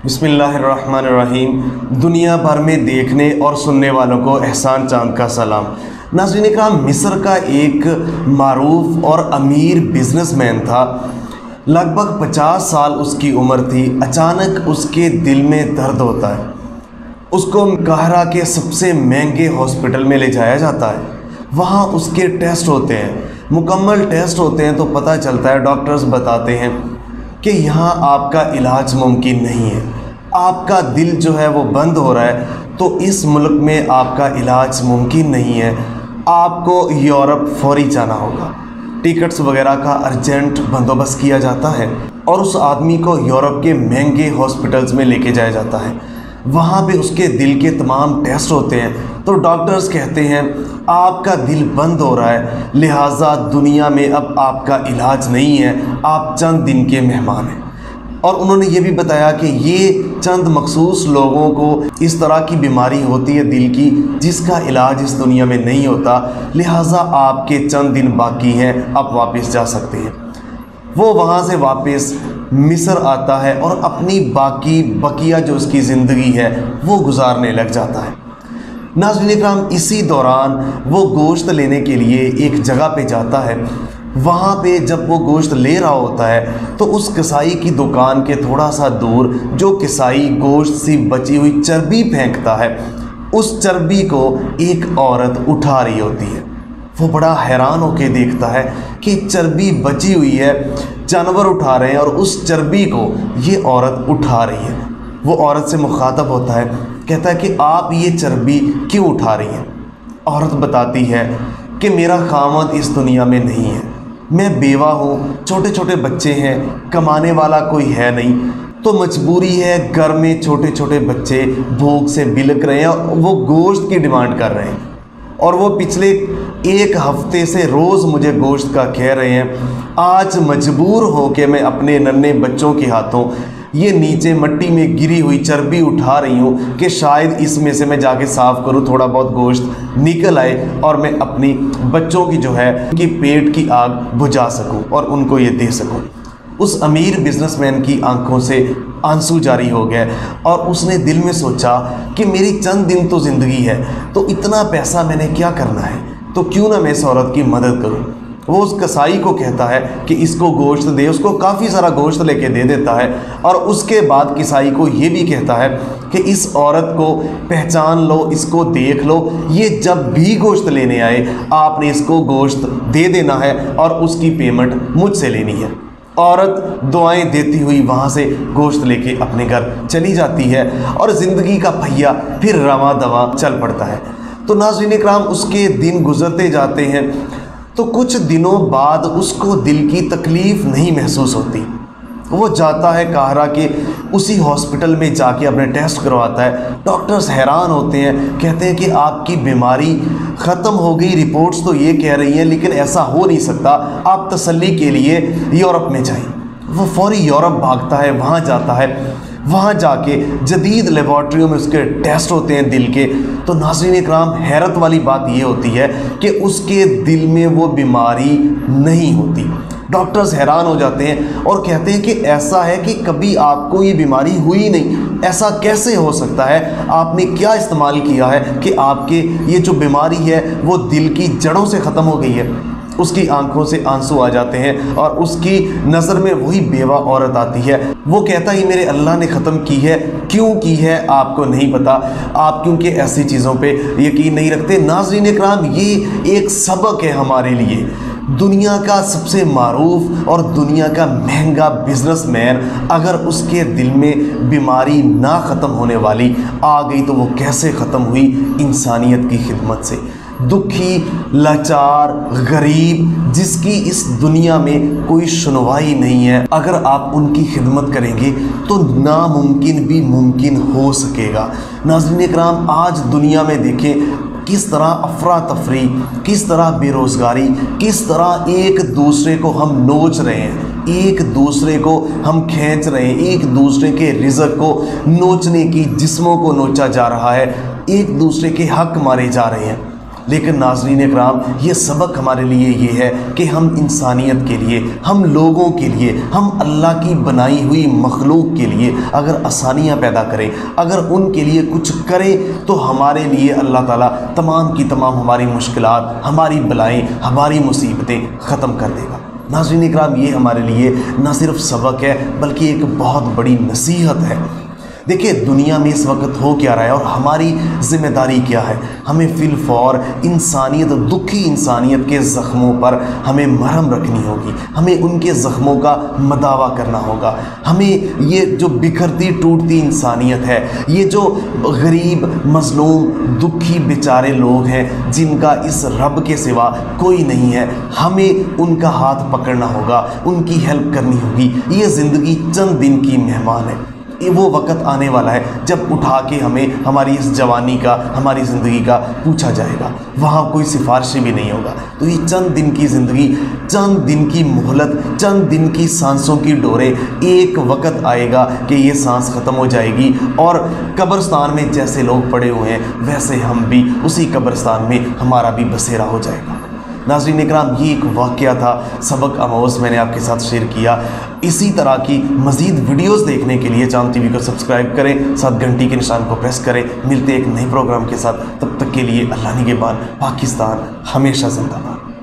बिस्मिल्लाहिर्रहमानिर्रहीम। दुनिया भर में देखने और सुनने वालों को एहसान चांद का सलाम। नाज़रीन इकराम, मिस्र का एक मारूफ और अमीर बिजनेसमैन था। लगभग 50 साल उसकी उम्र थी। अचानक उसके दिल में दर्द होता है। उसको काहिरा के सबसे महंगे हॉस्पिटल में ले जाया जाता है। वहाँ उसके टेस्ट होते हैं, मुकम्मल टेस्ट होते हैं, तो पता चलता है, डॉक्टर्स बताते हैं कि यहाँ आपका इलाज मुमकिन नहीं है, आपका दिल जो है वो बंद हो रहा है, तो इस मुल्क में आपका इलाज मुमकिन नहीं है, आपको यूरोप फौरी जाना होगा। टिकट्स वगैरह का अर्जेंट बंदोबस्त किया जाता है और उस आदमी को यूरोप के महंगे हॉस्पिटल्स में लेके जाया जाता है। वहाँ पे उसके दिल के तमाम टेस्ट होते हैं, तो डॉक्टर्स कहते हैं आपका दिल बंद हो रहा है, लिहाजा दुनिया में अब आपका इलाज नहीं है, आप चंद दिन के मेहमान हैं। और उन्होंने ये भी बताया कि ये चंद मखसूस लोगों को इस तरह की बीमारी होती है दिल की, जिसका इलाज इस दुनिया में नहीं होता, लिहाजा आपके चंद दिन बाकी हैं, आप वापस जा सकते हैं। वो वहाँ से वापस मिस्र आता है और अपनी बकिया जो उसकी ज़िंदगी है वो गुजारने लग जाता है। नाज़रीन इकराम, इसी दौरान वो गोश्त लेने के लिए एक जगह पे जाता है। वहाँ पे जब वो गोश्त ले रहा होता है तो उस कसाई की दुकान के थोड़ा सा दूर जो कसाई गोश्त सी बची हुई चर्बी फेंकता है, उस चर्बी को एक औरत उठा रही होती है। वो बड़ा हैरान होकर देखता है कि चर्बी बची हुई है, जानवर उठा रहे हैं और उस चर्बी को ये औरत उठा रही है। वो औरत से मुखातब होता है, कहता है कि आप ये चर्बी क्यों उठा रही हैं? औरत बताती है कि मेरा खामद इस दुनिया में नहीं है, मैं बेवा हूँ, छोटे छोटे बच्चे हैं, कमाने वाला कोई है नहीं, तो मजबूरी है, घर में छोटे छोटे बच्चे भूख से बिलक रहे हैं और वो गोश्त की डिमांड कर रहे हैं, और वो पिछले एक हफ्ते से रोज़ मुझे गोश्त का कह रहे हैं। आज मजबूर हो के मैं अपने नन्हे बच्चों के हाथों ये नीचे मट्टी में गिरी हुई चर्बी उठा रही हूँ कि शायद इसमें से मैं जाके साफ़ करूँ, थोड़ा बहुत गोश्त निकल आए और मैं अपनी बच्चों की जो है उनकी पेट की आग बुझा सकूँ और उनको ये दे सकूँ। उस अमीर बिजनेसमैन की आंखों से आंसू जारी हो गए और उसने दिल में सोचा कि मेरी चंद दिन तो ज़िंदगी है, तो इतना पैसा मैंने क्या करना है, तो क्यों ना मैं इस औरत की मदद करूं। वो उस कसाई को कहता है कि इसको गोश्त दे, उसको काफ़ी सारा गोश्त लेके दे देता है और उसके बाद कसाई को ये भी कहता है कि इस औरत को पहचान लो, इसको देख लो, ये जब भी गोश्त लेने आए आपने इसको गोश्त दे देना है और उसकी पेमेंट मुझसे लेनी है। औरत दुआएं देती हुई वहाँ से गोश्त लेके अपने घर चली जाती है और ज़िंदगी का पहिया फिर रवां दवां चल पड़ता है। तो नाज़रीन इकराम, उसके दिन गुजरते जाते हैं, तो कुछ दिनों बाद उसको दिल की तकलीफ़ नहीं महसूस होती। वो जाता है काहिरा के उसी हॉस्पिटल में जाके अपने टेस्ट करवाता है। डॉक्टर्स हैरान होते हैं, कहते हैं कि आपकी बीमारी ख़त्म हो गई, रिपोर्ट्स तो ये कह रही हैं, लेकिन ऐसा हो नहीं सकता, आप तसल्ली के लिए यूरोप में जाएं। वो फौरी यूरोप भागता है, वहाँ जाता है। वहाँ जाके जदीद लेबॉर्ट्रियों में उसके टेस्ट होते हैं दिल के। तो नाज़रीन इकराम, हैरत वाली बात ये होती है कि उसके दिल में वो बीमारी नहीं होती। डॉक्टर्स हैरान हो जाते हैं और कहते हैं कि ऐसा है कि कभी आपको ये बीमारी हुई नहीं, ऐसा कैसे हो सकता है, आपने क्या इस्तेमाल किया है कि आपके ये जो बीमारी है वो दिल की जड़ों से ख़त्म हो गई है। उसकी आंखों से आंसू आ जाते हैं और उसकी नज़र में वही बेवा औरत आती है। वो कहता ही मेरे अल्लाह ने ख़त्म की है, क्यों की है आपको नहीं पता, आप क्योंकि ऐसी चीज़ों पे यकीन नहीं रखते। नाज़रीन इकराम, ये एक सबक है हमारे लिए। दुनिया का सबसे मारूफ और दुनिया का महंगा बिजनेसमैन अगर उसके दिल में बीमारी ना ख़त्म होने वाली आ गई तो वो कैसे ख़त्म हुई? इंसानियत की खिदमत से। दुखी, लाचार, गरीब, जिसकी इस दुनिया में कोई सुनवाई नहीं है, अगर आप उनकी खिदमत करेंगे तो नामुमकिन भी मुमकिन हो सकेगा। नाज़रीन इकराम, आज दुनिया में देखें किस तरह अफरा तफरी, किस तरह बेरोज़गारी, किस तरह एक दूसरे को हम नोच रहे हैं, एक दूसरे को हम खींच रहे हैं, एक दूसरे के रिज़्क़ को नोचने की जिस्मों को नोचा जा रहा है, एक दूसरे के हक मारे जा रहे हैं। لیکن ناظرین اکرام یہ سبق ہمارے لیے یہ ہے کہ ہم انسانیت کے لیے، ہم لوگوں کے لیے، ہم اللہ کی بنائی ہوئی مخلوق کے لیے اگر آسانیاں پیدا کریں، اگر ان کے لیے کچھ کریں تو ہمارے لیے اللہ تعالیٰ تمام کی تمام ہماری مشکلات، ہماری بلائیں، ہماری مصیبتیں ختم کر دے گا۔ ناظرین اکرام یہ ہمارے لیے نہ صرف سبق ہے بلکہ ایک بہت بڑی نصیحت ہے۔ دیکھیے دنیا میں اس وقت ہو کیا رہا ہے اور ہماری ذمہ داری کیا ہے۔ ہمیں فی الفور انسانیت، دکھی انسانیت کے زخموں پر ہمیں مرہم رکھنی ہوگی، ہمیں ان کے زخموں کا مداوا کرنا ہوگا۔ ہمیں یہ جو بکھرتی ٹوٹتی انسانیت ہے، یہ جو غریب مظلوم دکھی بیچارے لوگ ہیں جن کا اس رب کے سوا کوئی نہیں ہے، ہمیں ان کا ہاتھ پکڑنا ہوگا، ان کی ہیلپ کرنی ہوگی۔ یہ زندگی چند دن کی مہمان ہے، وہ وقت آنے والا ہے جب اٹھا کے ہمیں ہماری اس جوانی کا، ہماری زندگی کا پوچھا جائے گا، وہاں کوئی سفارشی بھی نہیں ہوگا۔ تو یہ چند دن کی زندگی، چند دن کی مہلت، چند دن کی سانسوں کی ڈوریں، ایک وقت آئے گا کہ یہ سانس ختم ہو جائے گی اور قبرستان میں جیسے لوگ پڑے ہوئے ہیں ویسے ہم بھی اسی قبرستان میں ہمارا بھی بسیرا ہو جائے گا۔ ناظرین اکرام یہ ایک واقعہ تھا، سبق آموز، میں نے آپ کے ساتھ شیئر کیا۔ اسی طرح کی مزید ویڈیوز دیکھنے کے لیے چاند ٹی وی کو سبسکرائب کریں، ساتھ گھنٹی کے نشان کو پریس کریں۔ ملتے ایک نئے پروگرام کے ساتھ، تب تک کے لیے اللہ نگہبان، پاکستان ہمیشہ زندہ باد۔